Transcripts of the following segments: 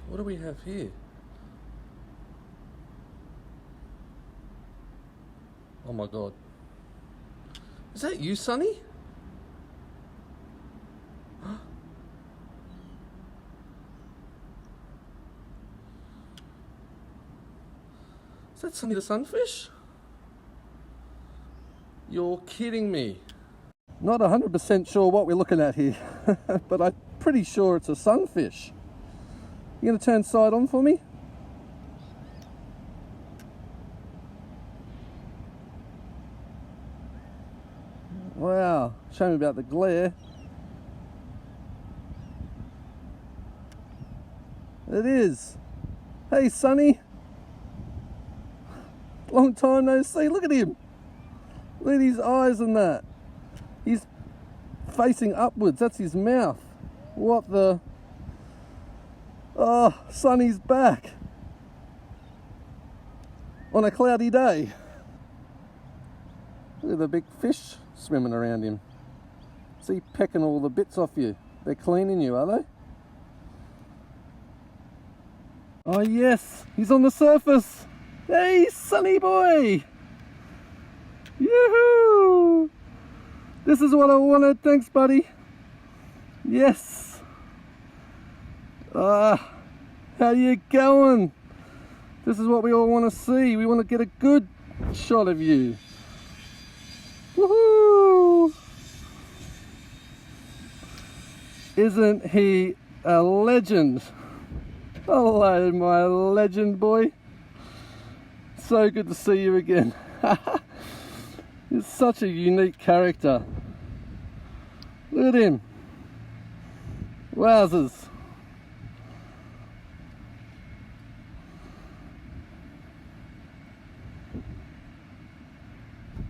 What do we have here? Oh my God. Is that you, Sonny? Is that Sonny the sunfish? You're kidding me. Not 100% sure what we're looking at here, but I'm pretty sure it's a sunfish. You gonna turn side on for me? Wow, shame about the glare. It is. Hey, Sonny. Long time no see. Look at him. Look at his eyes and that. He's facing upwards. That's his mouth. What the... Oh, Sonny's back. On a cloudy day. Look at the big fish swimming around him. See, pecking all the bits off you. They're cleaning you, are they? Oh yes, he's on the surface. Hey, Sonny boy. Yoo-hoo! This is what I wanted. Thanks, buddy. Yes. How you going? This is what we all want to see. We want to get a good shot of you. Woohoo! Isn't he a legend? Hello, my legend boy. So good to see you again. He's such a unique character. Look at him. Wowzers.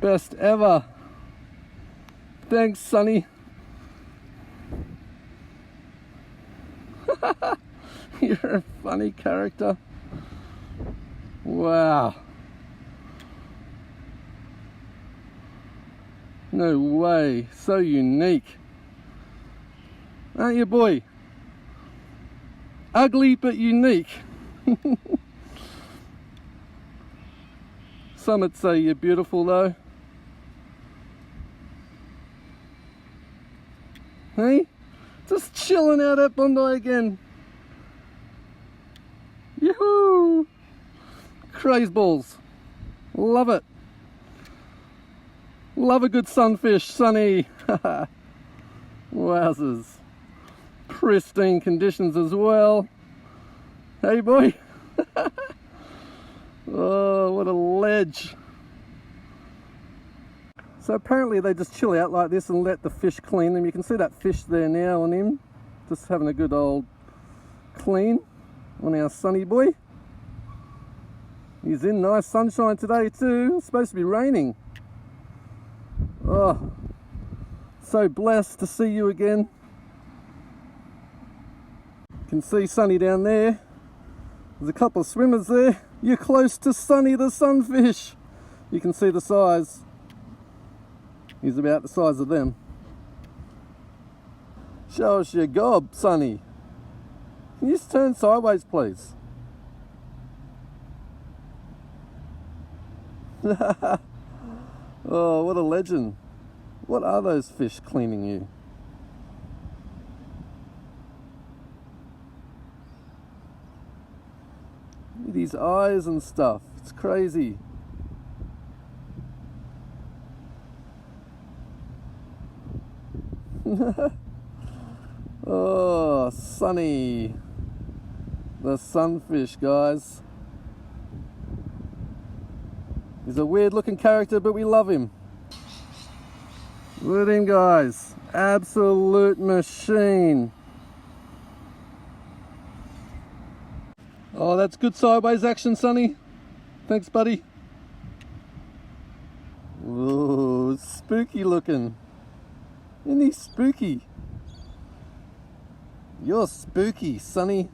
Best ever. Thanks, Sonny. You're a funny character. Wow. No way. So unique. Aren't you, boy? Ugly but unique. Some would say you're beautiful though. Hey? Just chilling out at Bondi again. Yoo-hoo! Craze balls. Love it. Love a good sunfish, Sonny. Wowzers. Pristine conditions as well. Hey, boy. Oh, what a ledge. So apparently they just chill out like this and let the fish clean them. You can see that fish there now on him. Just having a good old clean on our Sonny boy. He's in nice sunshine today too. It's supposed to be raining. Oh, so blessed to see you again. You can see Sonny down there. There's a couple of swimmers there. You're close to Sonny the sunfish. You can see the size. He's about the size of them. Show us your gob, Sonny. Can you just turn sideways, please? Oh, what a legend. What are those fish cleaning you? Look at his eyes and stuff. It's crazy. Oh, Sonny the sunfish, guys. He's a weird looking character, but we love him. Look at him, guys. Absolute machine. Oh, that's good sideways action, Sonny. Thanks, buddy. Ooh, spooky looking. Isn't he spooky? You're spooky, Sonny.